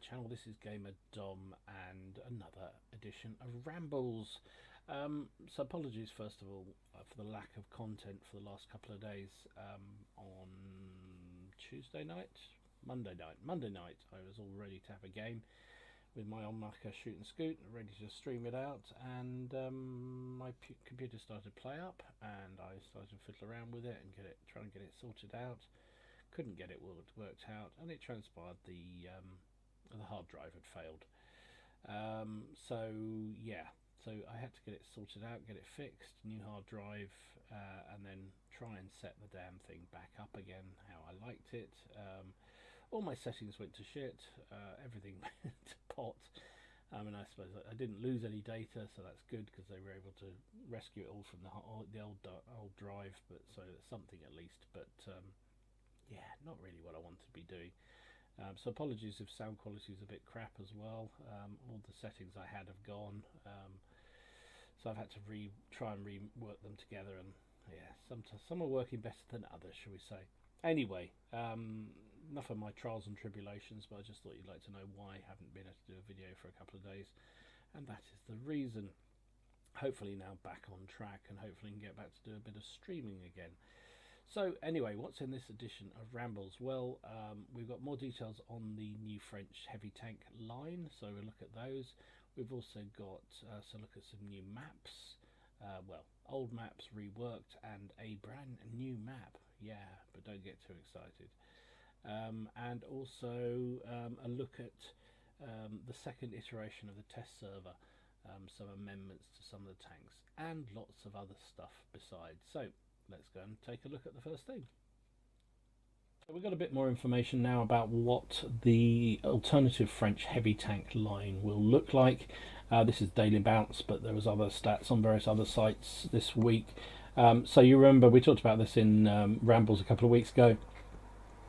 channel. This is Gamer Dom and another edition of Rambles. So apologies first of all for the lack of content for the last couple of days. On Monday night I was all ready to have a game with my on-marker shoot and scoot, ready to stream it out, and my computer started to play up, and I started to fiddle around with it and try and get it sorted out. Couldn't get it worked out, and it transpired the hard drive had failed. So I had to get it sorted out, get it fixed, new hard drive, and then try and set the damn thing back up again how I liked it. All my settings went to shit, everything went to pot. I mean, I suppose I didn't lose any data, so that's good because they were able to rescue it all from the old drive, but so something at least. But yeah, not really what I want to be doing. So apologies if sound quality is a bit crap as well. All the settings I had have gone, so I've had to try and rework them together, and yeah, some are working better than others, shall we say. Anyway, enough of my trials and tribulations, but I just thought you'd like to know why I haven't been able to do a video for a couple of days, and that is the reason. Hopefully now back on track, and hopefully can get back to do a bit of streaming again. So anyway, what's in this edition of Rambles? Well, we've got more details on the new French heavy tank line, so we'll look at those. We've also got look at some new maps, old maps reworked, and a brand new map. Yeah, but don't get too excited. And also a look at the second iteration of the test server, some amendments to some of the tanks, and lots of other stuff besides. So let's go and take a look at the first thing. So we've got a bit more information now about what the alternative French heavy tank line will look like. This is Daily Bounce, but there was other stats on various other sites this week. So you remember we talked about this in Rambles a couple of weeks ago.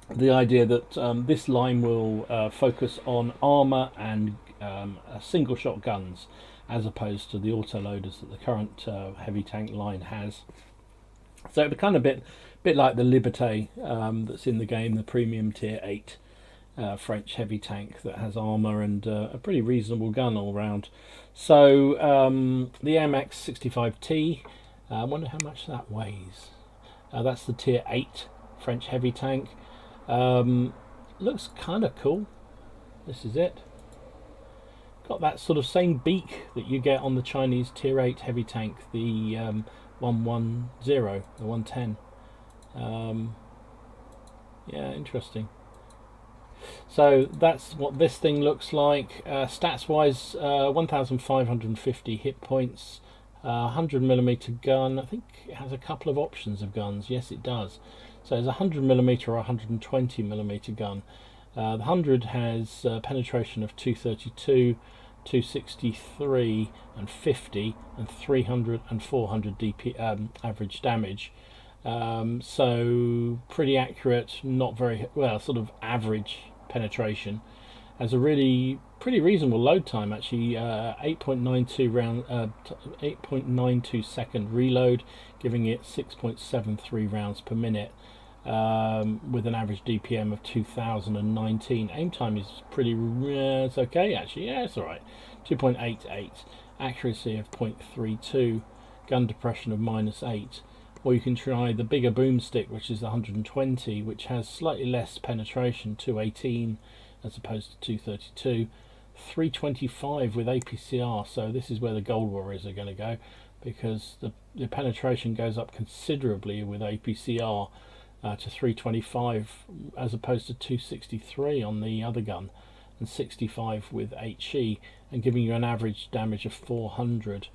The idea that this line will focus on armour and single shot guns, as opposed to the autoloaders that the current heavy tank line has. So it'd be kind of a bit like the Liberté that's in the game, the premium tier 8 French heavy tank that has armour and a pretty reasonable gun all round. So the AMX 65T, I wonder how much that weighs. That's the tier 8 French heavy tank. Looks kind of cool. This is it. Got that sort of same beak that you get on the Chinese tier 8 heavy tank, the 110, the 110. Yeah, interesting. So that's what this thing looks like. Stats wise, 1550 hit points, 100mm gun. I think it has a couple of options of guns. Yes, it does. So there's a 100mm or 120mm gun. The 100 has penetration of 232, 263 and 50 and 300 and 400 DP average damage. So pretty accurate, not very well, sort of average penetration. Has a really pretty reasonable load time actually, 8.92 second reload, giving it 6.73 rounds per minute. With an average DPM of 2019. Aim time is pretty it's okay actually, yeah, it's alright. 2.88, accuracy of 0.32, gun depression of -8. Or you can try the bigger boomstick, which is 120, which has slightly less penetration, 218 as opposed to 232, 325 with APCR. So this is where the Gold Warriors are going to go, because the penetration goes up considerably with APCR. To 325 as opposed to 263 on the other gun, and 65 with HE, and giving you an average damage of 400.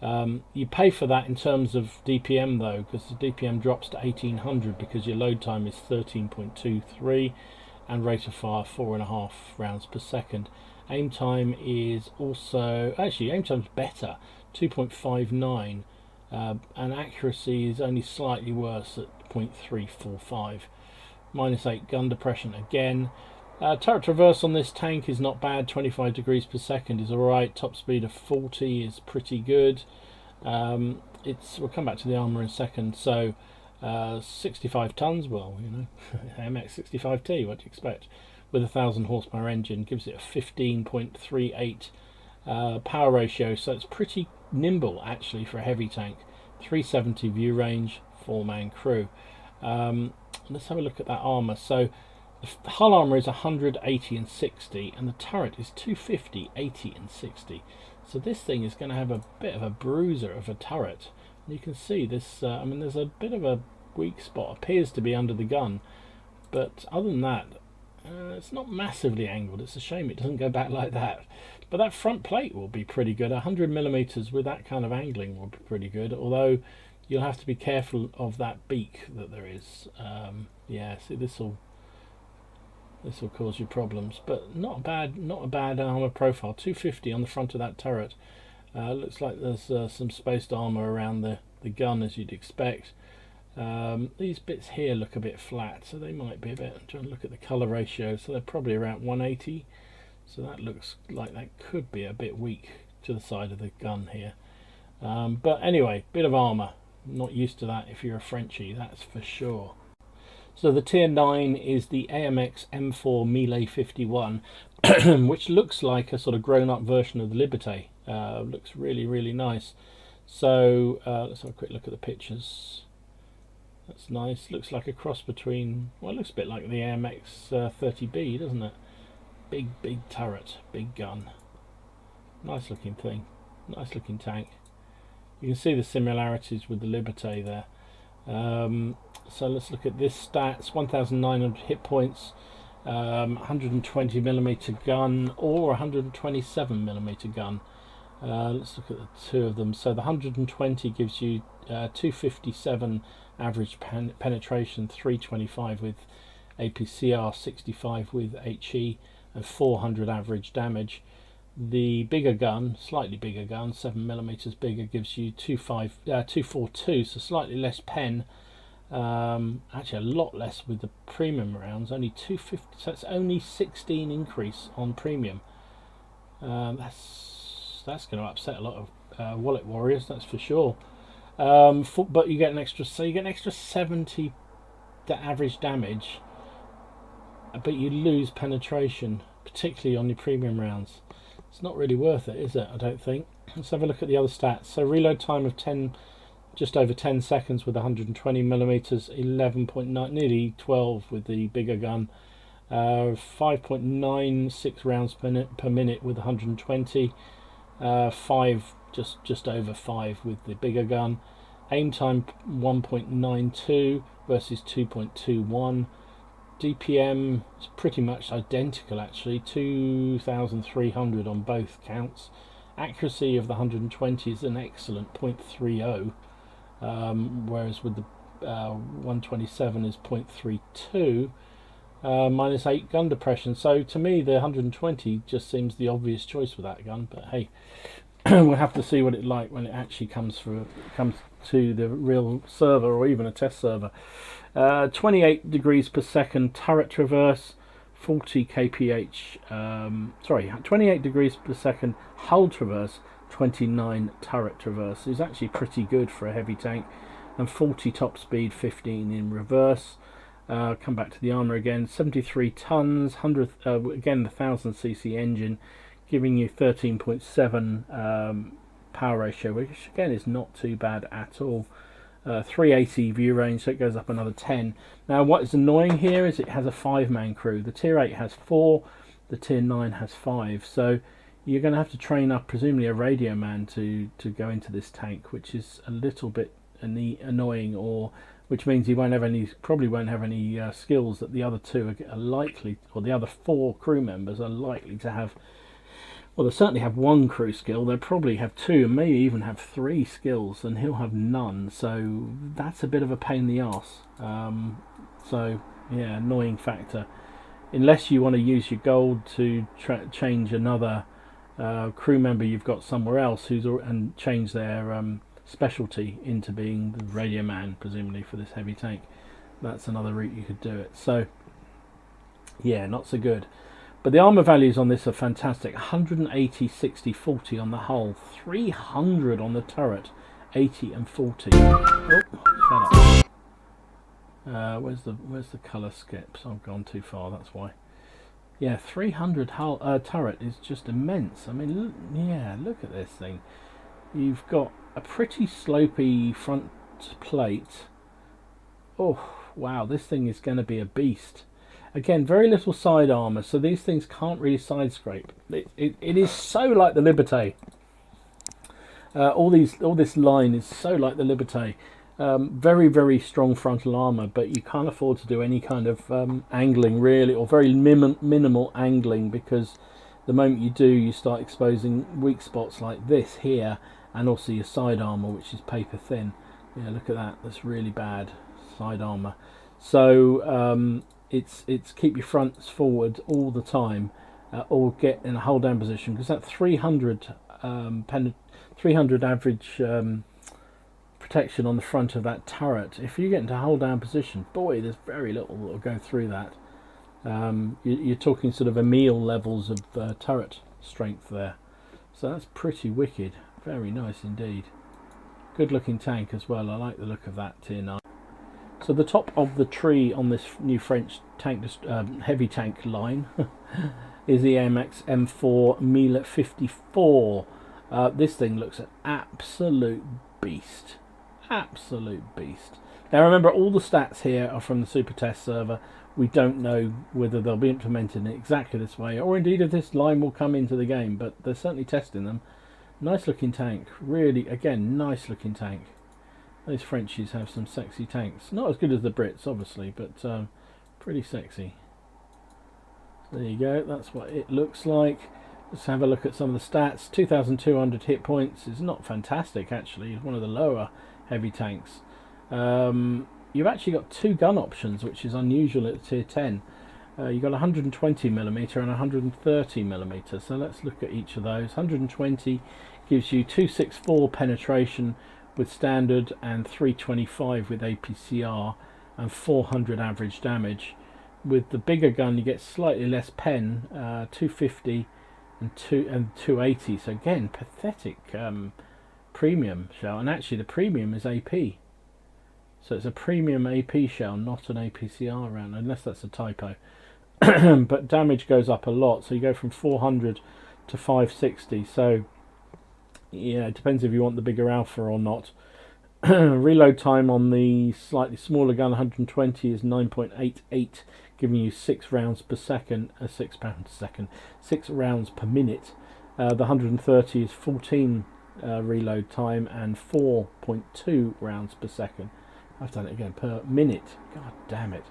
You pay for that in terms of DPM though, because the DPM drops to 1800 because your load time is 13.23 and rate of fire 4.5 rounds per second. Aim time is also, actually aim time's better, 2.59, and accuracy is only slightly worse at 0.345. -8 gun depression again. Turret traverse on this tank is not bad, 25 degrees per second is alright. Top speed of 40 is pretty good. We'll come back to the armour in a second. So 65 tons, well, you know, MX 65T, what do you expect? with a 1000 horsepower engine, gives it a 15.38 power ratio, so it's pretty nimble actually for a heavy tank. 370 view range, 4-man crew. Let's have a look at that armour. So the hull armour is 100, 80 and 60, and the turret is 250, 80 and 60. So this thing is going to have a bit of a bruiser of a turret. And you can see this, I mean, there's a bit of a weak spot, appears to be under the gun, but other than that, it's not massively angled. It's a shame it doesn't go back like that. But that front plate will be pretty good. 100mm with that kind of angling will be pretty good, although you'll have to be careful of that beak that there is. Yeah, see, this will cause you problems, but not a bad armor profile. 250 on the front of that turret. Looks like there's some spaced armor around the gun, as you'd expect. These bits here look a bit flat, so they might be a bit. I'm trying to look at the color ratio, so they're probably around 180. So that looks like that could be a bit weak to the side of the gun here. But anyway, bit of armor. Not used to that if you're a Frenchie, that's for sure. So the tier 9 is the AMX M4 Melee 51, which looks like a sort of grown-up version of the Liberté. Looks really, really nice. So let's have a quick look at the pictures. That's nice. Looks like a cross between, well, it looks a bit like the AMX 30B, doesn't it? Big turret, big gun. Nice looking thing. Nice looking tank. You can see the similarities with the Liberté there. So let's look at this stats. 1,900 hit points, 120mm gun or 127mm gun. Let's look at the two of them. So the 120 gives you 257 average penetration, 325 with APCR, 65 with HE, and 400 average damage. The bigger gun, slightly bigger gun, 7mm bigger, gives you 242, so slightly less pen. Actually a lot less with the premium rounds, only 250, so it's only 16 increase on premium. That's going to upset a lot of wallet warriors, that's for sure. But you get an extra, so you get an extra 70 average damage, but you lose penetration, particularly on your premium rounds. It's not really worth it, is it? I don't think. Let's have a look at the other stats. So reload time of 10, just over 10 seconds with 120mm, 11.9, nearly 12 with the bigger gun, 5.96 rounds per minute with 120, 5, just over 5 with the bigger gun. Aim time 1.92 versus 2.21. DPM is pretty much identical actually, 2,300 on both counts. Accuracy of the 120 is an excellent 0.30, whereas with the 127 is 0.32. Minus 8 gun depression. So to me the 120 just seems the obvious choice with that gun, but hey, we'll have to see what it's like when it actually comes to the real server or even a test server. 28 degrees per second turret traverse, 40 kph, 28 degrees per second hull traverse, 29 turret traverse is actually pretty good for a heavy tank, and 40 top speed, 15 in reverse. Come back to the armor again, 73 tons, 100 again the 1000cc engine, giving you 13.7 power ratio, which again is not too bad at all. 380 view range, so it goes up another 10. Now what is annoying here is it has a 5-man crew. The tier 8 has 4, the tier 9 has 5, so you're going to have to train up presumably a radio man to go into this tank, which is a little bit annoying, or which means he won't have any, probably won't have any skills that the other two are likely, or the other 4 crew members are likely to have. Well, they certainly have 1 crew skill, they'll probably have 2 and maybe even have 3 skills, and he'll have none, so that's a bit of a pain in the arse. So yeah, annoying factor. Unless you want to use your gold to change another crew member you've got somewhere else and change their specialty into being the radio man, presumably for this heavy tank. That's another route you could do it. So yeah, not so good. But the armor values on this are fantastic. 180, 60, 40 on the hull, 300 on the turret, 80 and 40. Oh, shut up. Where's the color skips? I've gone too far, that's why. Yeah, 300 hull turret is just immense. I mean, yeah, look at this thing. You've got a pretty slopey front plate. Oh, wow, this thing is going to be a beast. Again, very little side armour, so these things can't really side scrape. It is so like the Liberté. All this line is so like the Liberté. Very, very strong frontal armour, but you can't afford to do any kind of angling really, or very minimal angling, because the moment you do, you start exposing weak spots like this here, and also your side armour, which is paper thin. Yeah, look at that. That's really bad side armour. So it's keep your fronts forward all the time, or get in a hold down position, because that 300 average protection on the front of that turret, if you get into hold down position, boy, there's very little that will go through that. You're talking sort of Emile levels of turret strength there, so that's pretty wicked. Very nice indeed. Good looking tank as well. I like the look of that tier 9. So the top of the tree on this new French tank heavy tank line is the AMX M4 Mille 54. This thing looks an absolute beast. Absolute beast. Now remember, all the stats here are from the Super Test server. We don't know whether they'll be implemented in exactly this way, or indeed if this line will come into the game, but they're certainly testing them. Nice looking tank. Really, again, nice looking tank. Those Frenchies have some sexy tanks. Not as good as the Brits, obviously, but pretty sexy. There you go. That's what it looks like. Let's have a look at some of the stats. 2,200 hit points is not fantastic, actually. It's one of the lower heavy tanks. You've actually got 2 gun options, which is unusual at tier 10. You've got 120mm and 130mm. So let's look at each of those. 120 gives you 264 penetration with standard and 325 with APCR and 400 average damage. With the bigger gun, you get slightly less pen, 250 and 280. So again, pathetic premium shell, and actually the premium is AP. So it's a premium AP shell, not an APCR round, unless that's a typo. But damage goes up a lot, so you go from 400 to 560. So yeah, it depends if you want the bigger alpha or not. Reload time on the slightly smaller gun, 120, is 9.88, giving you 6 rounds per second, 6 rounds per minute. The 130 is 14 reload time and 4.2 rounds per second. I've done it again, per minute. God damn it.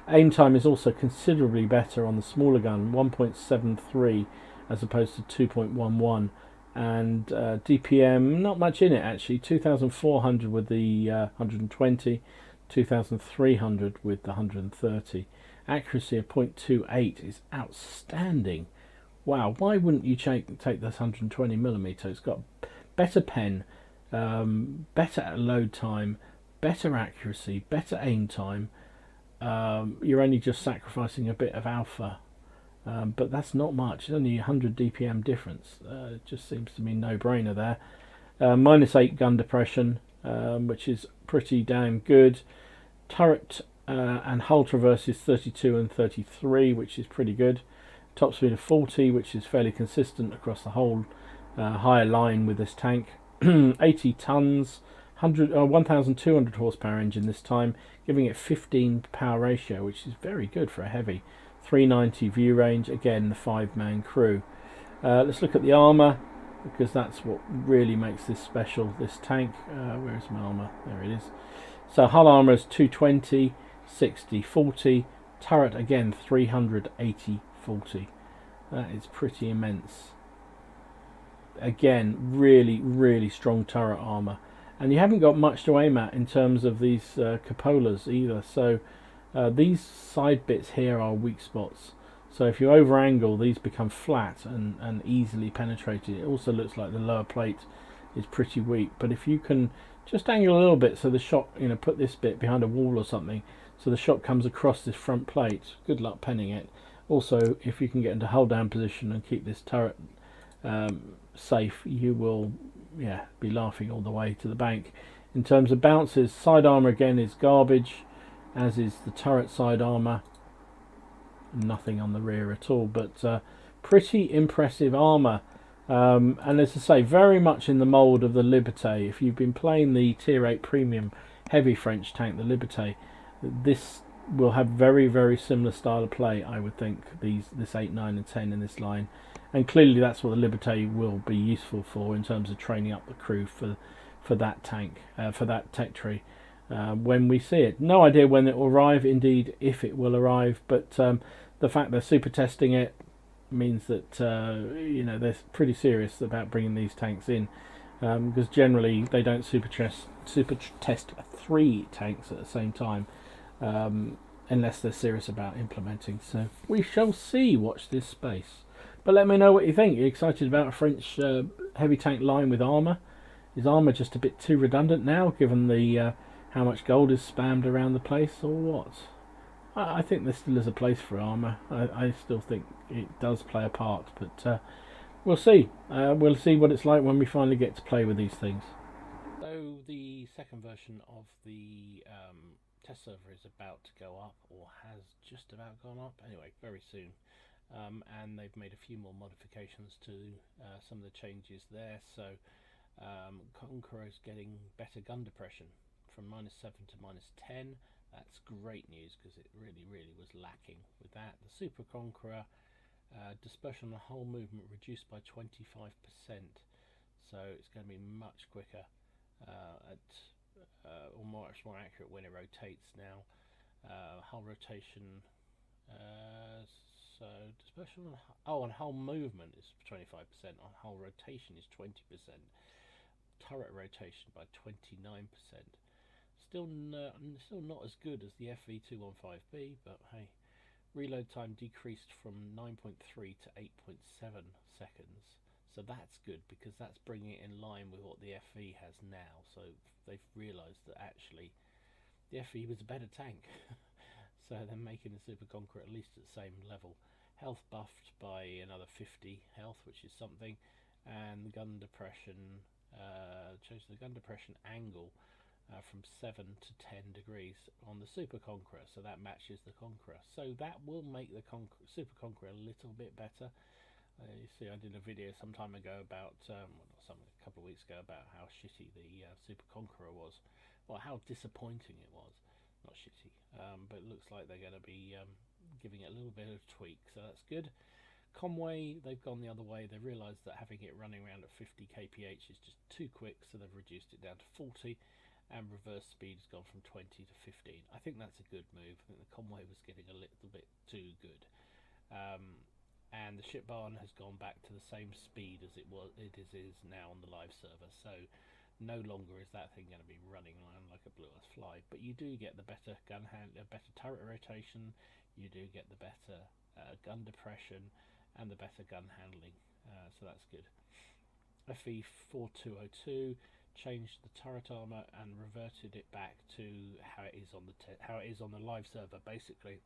Aim time is also considerably better on the smaller gun, 1.73 as opposed to 2.11. And DPM, not much in it actually, 2,400 with the 120, 2,300 with the 130. Accuracy of 0.28 is outstanding. Wow, why wouldn't you take this 120mm? It's got better pen, better load time, better accuracy, better aim time. You're only just sacrificing a bit of alpha. But that's not much. It's only 100 DPM difference. It just seems to me no-brainer there. -8 gun depression, which is pretty damn good. Turret and hull traverse is 32 and 33, which is pretty good. Top speed of 40, which is fairly consistent across the whole higher line with this tank. 80 tons, 1,200 horsepower engine this time, giving it 15 power ratio, which is very good for a heavy. 390 view range, again the 5-man crew. Let's look at the armour, because that's what really makes this special, this tank. Where's my armour? There it is. So hull armour is 220, 60, 40. Turret again 380, 40. That is pretty immense. Again, really, really strong turret armour. And you haven't got much to aim at in terms of these cupolas either. So these side bits here are weak spots, so if you over angle, these become flat and easily penetrated. It also looks like the lower plate is pretty weak, but if you can just angle a little bit so the shot, put this bit behind a wall or something so the shot comes across this front plate, good luck penning it. Also, if you can get into hold down position and keep this turret safe, you will be laughing all the way to the bank. In terms of bounces, side armor again is garbage, as is the turret side armor. nothing on the rear at all. But pretty impressive armour. And as I say, very much in the mould of the Liberté. If you've been playing the Tier 8 Premium heavy French tank, the Liberté, this will have very, very similar style of play, I would think, this 8, 9 and 10 in this line. And clearly that's what the Liberté will be useful for in terms of training up the crew for that tank, for that tech tree, when we see it. No idea when it will arrive, indeed if it will arrive, but the fact they're super testing it means that they're pretty serious about bringing these tanks in, because generally they don't super test 3 tanks at the same time, unless they're serious about implementing. So we shall see. Watch this space. But let me know what you think. Are you excited about a French heavy tank line with armour? Is armour just a bit too redundant now, given the how much gold is spammed around the place, or what? I think there still is a place for armour. I still think it does play a part, but we'll see. We'll see what it's like when we finally get to play with these things. So the second version of the test server is about to go up, or has just about gone up. Anyway, very soon. And they've made a few more modifications to some of the changes there. So Conqueror is getting better gun depression from -7 to -10. That's great news, because it really was lacking with that. The Super Conqueror, dispersion on the whole movement reduced by 25%, so it's going to be much quicker or much more accurate when it rotates now. Hull rotation, so dispersion on whole movement is 25%, on whole rotation is 20%, turret rotation by 29%. Still not as good as the FV215B, but hey. Reload time decreased from 9.3 to 8.7 seconds, so that's good, because that's bringing it in line with what the FV has now. So they've realised that actually the FV was a better tank. So they're making the Super Conqueror at least at the same level. Health buffed by another 50 health, which is something, and the gun depression, changed the gun depression angle from 7 to 10 degrees on the Super Conqueror, so that matches the Conqueror. So that will make the Super Conqueror a little bit better. You see, I did a video some time ago about, a couple of weeks ago, about how shitty the Super Conqueror was, or how disappointing it was. Not shitty, but it looks like they're going to be giving it a little bit of tweak, so that's good. Conway, they've gone the other way. They've realised that having it running around at 50 kph is just too quick, so they've reduced it down to 40. And reverse speed has gone from 20 to 15. I think that's a good move. I think the Conway was getting a little bit too good. And the ship barn has gone back to the same speed as it is now on the live server. So no longer is that thing going to be running around like a blue-ass fly. But you do get the better gun handle, better turret rotation. You do get the better gun depression and the better gun handling. So that's good. FE4202. Changed the turret armor and reverted it back to how it is on the live server, basically.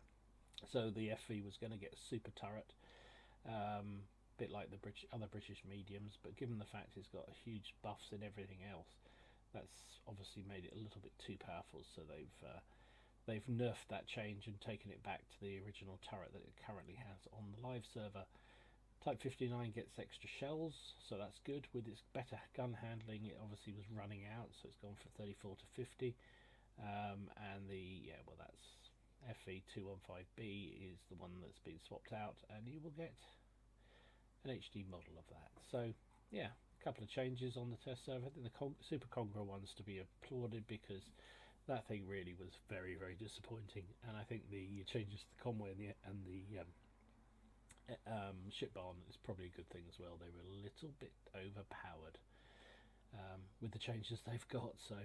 So the FV was going to get a super turret, bit like the other British mediums, but given the fact it's got huge buffs and everything else, that's obviously made it a little bit too powerful. So they've nerfed that change and taken it back to the original turret that it currently has on the live server. Type 59 gets extra shells, so that's good. With its better gun handling, it obviously was running out, so it's gone from 34 to 50. And that's FE215B is the one that's been swapped out, and you will get an HD model of that. So yeah, a couple of changes on the test server. I think the Super Conqueror one's to be applauded, because that thing really was very disappointing, and I think the changes to the Conway and the ship barn is probably a good thing as well. They were a little bit overpowered with the changes they've got, so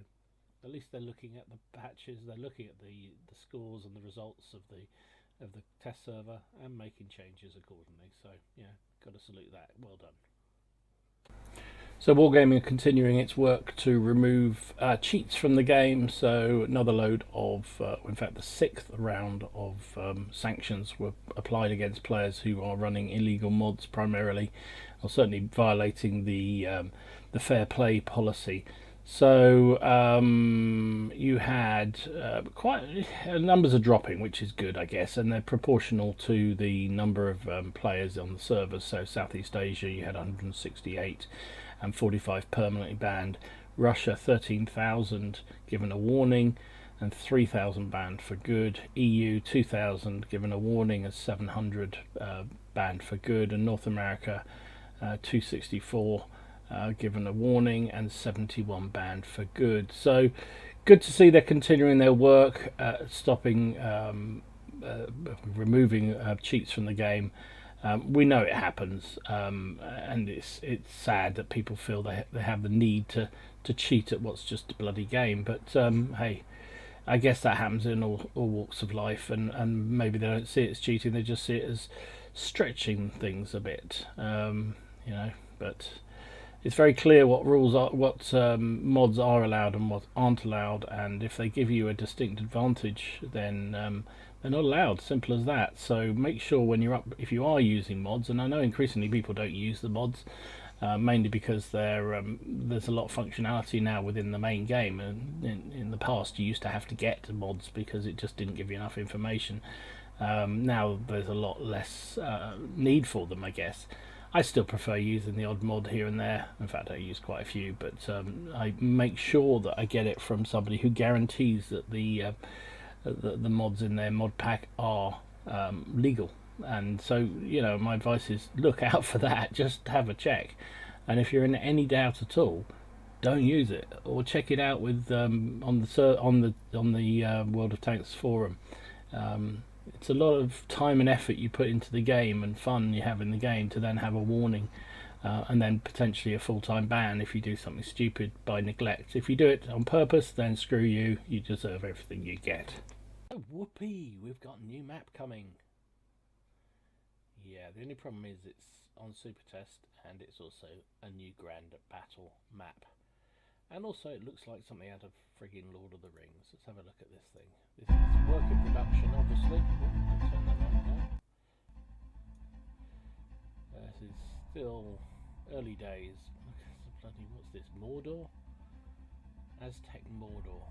at least they're looking at the patches, they're looking at the scores and the results of the test server and making changes accordingly. So yeah, got to salute that. Well done. So Wargaming are continuing its work to remove cheats from the game. So another load of, in fact the 6th round of sanctions were applied against players who are running illegal mods primarily, or certainly violating the fair play policy. So you had quite numbers are dropping, which is good, I guess, and they're proportional to the number of players on the servers. So Southeast Asia, you had 168 and 45 permanently banned. Russia, 13,000 given a warning and 3,000 banned for good. EU, 2,000 given a warning and 700 banned for good. And North America, 264 given a warning and 71 banned for good. So good to see they're continuing their work, stopping, removing cheats from the game. We know it happens, and it's sad that people feel they have the need to cheat at what's just a bloody game. But hey, I guess that happens in all walks of life, and maybe they don't see it as cheating; they just see it as stretching things a bit, you know. But it's very clear what rules are, what mods are allowed and what aren't allowed, and if they give you a distinct advantage, then they're not allowed. Simple as that. So make sure when you're up, if you are using mods, and I know increasingly people don't use the mods, mainly because there's a lot of functionality now within the main game, and in the past you used to have to get mods because it just didn't give you enough information. Now there's a lot less need for them, I guess. I still prefer using the odd mod here and there. In fact, I use quite a few, but I make sure that I get it from somebody who guarantees that the mods in their mod pack are legal. And so, you know, my advice is look out for that. Just have a check, and if you're in any doubt at all, don't use it, or check it out with on the World of Tanks forum. It's a lot of time and effort you put into the game and fun you have in the game to then have a warning, and then potentially a full-time ban if you do something stupid by neglect. If you do it on purpose, then screw you. You deserve everything you get. Oh, whoopee! We've got a new map coming. Yeah, the only problem is it's on Super Test, and it's also a new Grand Battle map. And also it looks like something out of friggin' Lord of the Rings. Let's have a look at this thing. This is work in production, obviously. I'll turn that on now. This is still early days. Bloody, what's this? Mordor? Aztec Mordor.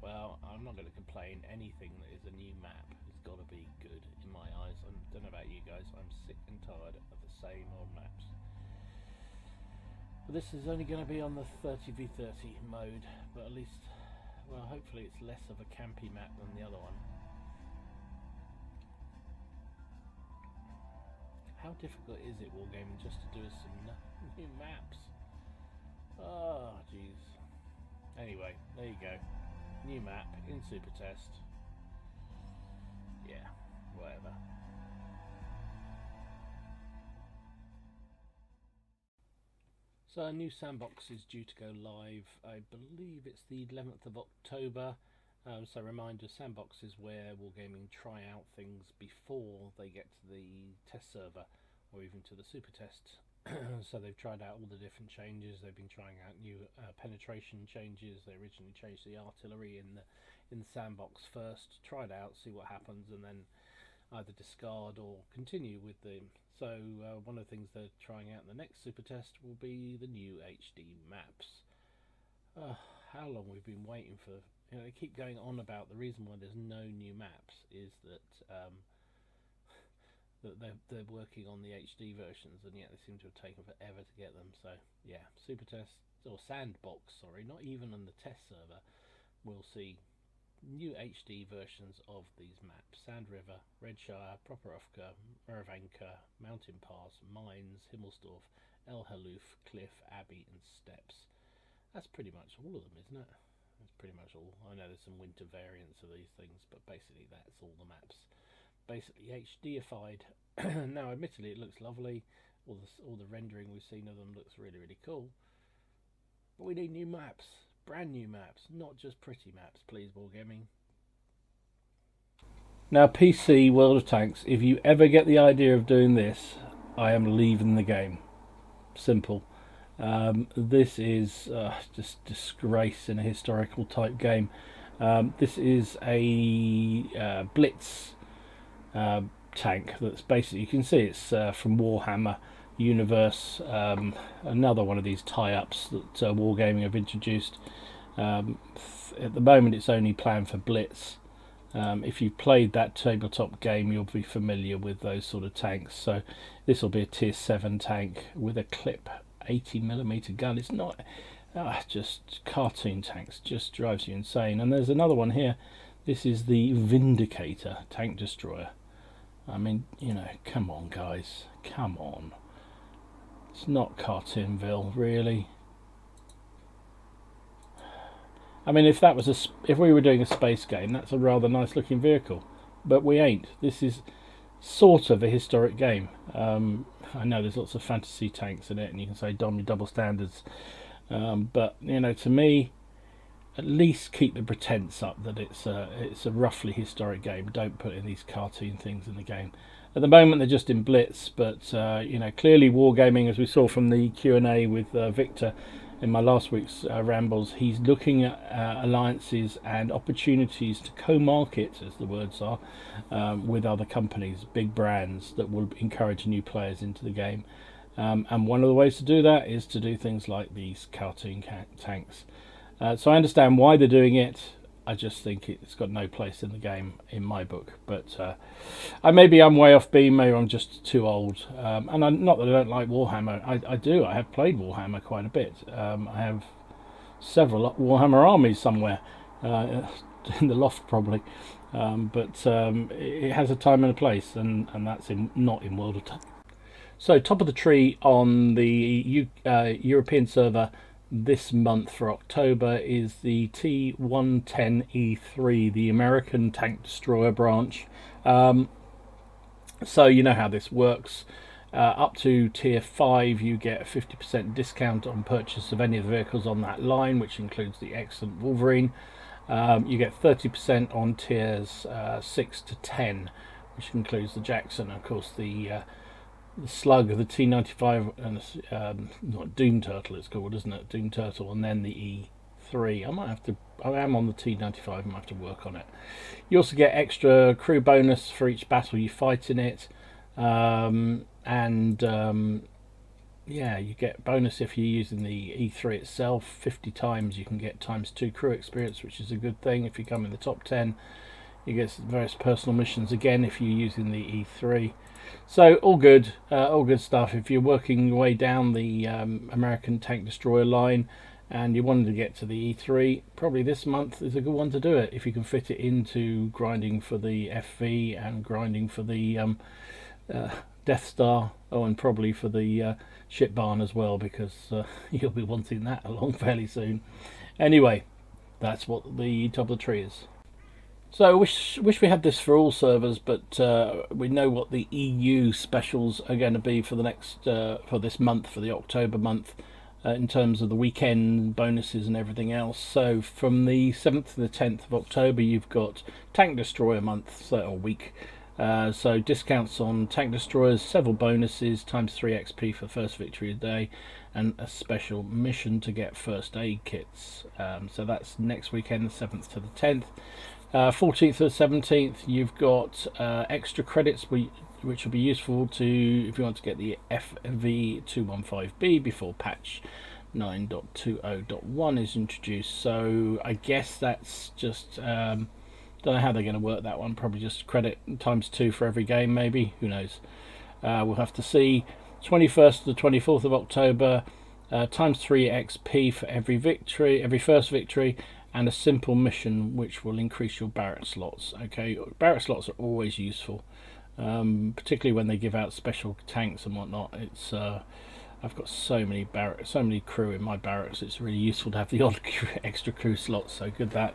Well, I'm not going to complain. Anything that is a new map has got to be good in my eyes. I don't know about you guys. I'm sick and tired of the same old maps. But this is only going to be on the 30v30 mode, but at least, well, hopefully it's less of a campy map than the other one. How difficult is it, Wargaming, just to do some new maps? Oh, jeez. Anyway, there you go. New map in Super Test. Yeah, whatever. So a new sandbox is due to go live. I believe it's the 11th of October. So reminder, sandbox is where Wargaming try out things before they get to the test server or even to the super test. So they've tried out all the different changes. They've been trying out new penetration changes. They originally changed the artillery in the sandbox first, try it out, see what happens, and then either discard or continue with them. So one of the things they're trying out in the next super test will be the new HD maps. How long we've been waiting for. You know, they keep going on about the reason why there's no new maps is that that they're working on the HD versions, and yet they seem to have taken forever to get them. So yeah, super test or sandbox, sorry, not even on the test server, we'll see new HD versions of these maps: Sand River, Redshire, Properovka, Meravanka, Mountain Pass, Mines, Himmelsdorf, El Haluf, Cliff, Abbey and Steppes. That's pretty much all of them, isn't it? That's pretty much all. I know there's some winter variants of these things, but basically that's all the maps. Basically HDified. Now admittedly it looks lovely. All the rendering we've seen of them looks really, really cool. But we need new maps. Brand new maps, not just pretty maps, please, Wargaming. Now, PC World of Tanks, if you ever get the idea of doing this, I am leaving the game. Simple. This is just disgrace in a historical type game. This is a Blitz tank that's basically, you can see it's from Warhammer universe. Another one of these tie-ups that Wargaming have introduced. At the moment it's only planned for Blitz. If you've played that tabletop game, you'll be familiar with those sort of tanks. So this will be a tier 7 tank with a clip 80mm gun. It's not just cartoon tanks, just drives you insane. And there's another one here. This is the Vindicator tank destroyer. I mean, you know, come on guys, come on. It's not Cartoonville, really. I mean, if we were doing a space game, that's a rather nice looking vehicle, but we ain't. This is sort of a historic game. I know there's lots of fantasy tanks in it, and you can say Dom, your double standards, but you know, to me, at least keep the pretense up that it's a roughly historic game. Don't put in these cartoon things in the game. At the moment, they're just in Blitz, but you know, clearly Wargaming, as we saw from the Q&A with Victor in my last week's rambles, he's looking at alliances and opportunities to co-market, as the words are, with other companies, big brands that will encourage new players into the game. And one of the ways to do that is to do things like these cartoon tanks. So I understand why they're doing it. I just think it's got no place in the game in my book. But maybe I'm way off beam. Maybe I'm just too old. And not that I don't like Warhammer. I do. I have played Warhammer quite a bit. I have several Warhammer armies somewhere in the loft probably. But it has a time and a place, and that's not in World of Tanks. So top of the tree on the European server this month for October is the T110E3, the American tank destroyer branch. So you know how this works. Up to tier 5 you get a 50% discount on purchase of any of the vehicles on that line, which includes the excellent Wolverine. You get 30% on tiers 6 to 10, which includes the Jackson, and of course the Slug of the T95, and Doom Turtle it's called, isn't it? Doom Turtle, and then the E3. I am on the T95, I might have to work on it. You also get extra crew bonus for each battle you fight in it, yeah, you get bonus if you're using the E3 itself. 50 times you can get ×2 crew experience, which is a good thing. If you come in the top 10, you get various personal missions again if you're using the E3. So all good stuff. If you're working your way down the American tank destroyer line and you wanted to get to the E3, probably this month is a good one to do it, if you can fit it into grinding for the FV and grinding for the Death Star, and probably for the ship barn as well, because you'll be wanting that along fairly soon. Anyway, that's what the top of the tree is. So I wish we had this for all servers, but we know what the EU specials are going to be for the next for this month, for the October month, in terms of the weekend bonuses and everything else. So from the 7th to the 10th of October, you've got Tank Destroyer month, or week. So discounts on tank destroyers, several bonuses, ×3 XP for first victory a day, and a special mission to get first aid kits. So that's next weekend, the 7th to the 10th. 14th to the 17th, you've got extra credits which will be useful to if you want to get the FV215B before patch 9.20.1 is introduced. So I guess that's just don't know how they're going to work that one. Probably just credit ×2 for every game, maybe. Who knows? We'll have to see. 21st to the 24th of October, ×3 XP for every victory, every first victory, and a simple mission which will increase your barrack slots. Okay, barrack slots are always useful, particularly when they give out special tanks and whatnot. It's I've got so many crew in my barracks. It's really useful to have the odd extra crew slots. So good that.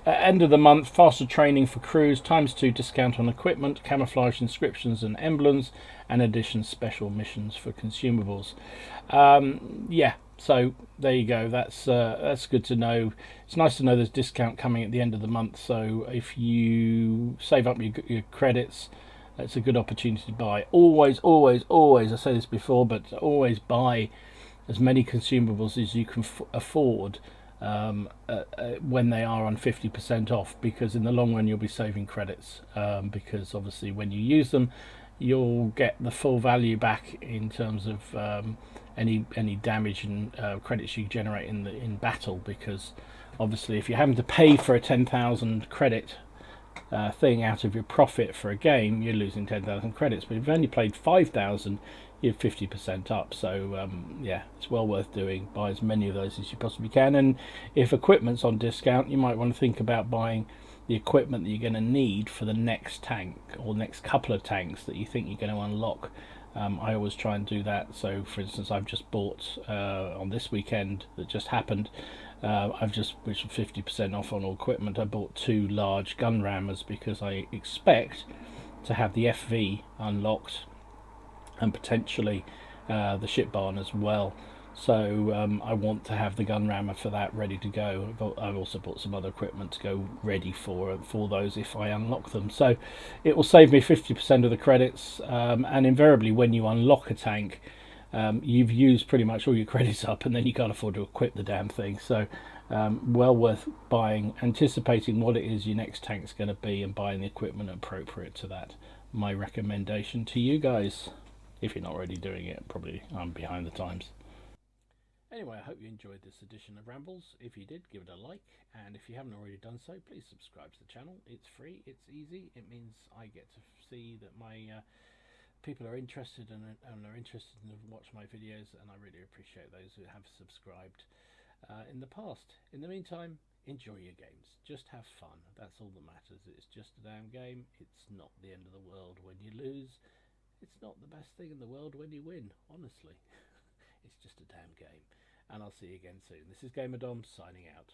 End of the month, faster training for crews, ×2 discount on equipment, camouflage inscriptions and emblems, and addition special missions for consumables. Yeah, so there you go. That's good to know. It's nice to know there's discount coming at the end of the month. So if you save up your credits, it's a good opportunity to buy. Always, I say this before, but always buy as many consumables as you can afford when they are on 50% off, because in the long run you'll be saving credits, because obviously when you use them you'll get the full value back in terms of any damage and credits you generate in battle, because obviously if you're having to pay for a 10,000 credit thing out of your profit for a game, you're losing 10,000 credits. But if you've only played 5,000, you're 50% up. So yeah, it's well worth doing. Buy as many of those as you possibly can. And if equipment's on discount, you might want to think about buying the equipment that you're going to need for the next tank or next couple of tanks that you think you're going to unlock. I always try and do that. So for instance, I've just bought on this weekend that just happened, which is 50% off on all equipment, I bought 2 large gun rammers because I expect to have the FV unlocked and potentially the ship barn as well. So I want to have the gun rammer for that ready to go. I've also bought some other equipment to go ready for those if I unlock them. So it will save me 50% of the credits, and invariably when you unlock a tank, you've used pretty much all your credits up, and then you can't afford to equip the damn thing. So well worth buying, anticipating what it is your next tank's going to be, and buying the equipment appropriate to that. My recommendation to you guys, if you're not already doing it. Probably I'm behind the times. Anyway, I hope you enjoyed this edition of Rambles. If you did, give it a like, and if you haven't already done so, please subscribe to the channel. It's free, it's easy, it means I get to see that my people are interested and are interested in watch my videos, and I really appreciate those who have subscribed in the past. In the meantime, enjoy your games. Just have fun. That's all that matters. It's just a damn game. It's not the end of the world when you lose. It's not the best thing in the world when you win, honestly. It's just a damn game. And I'll see you again soon. This is Gamerdom signing out.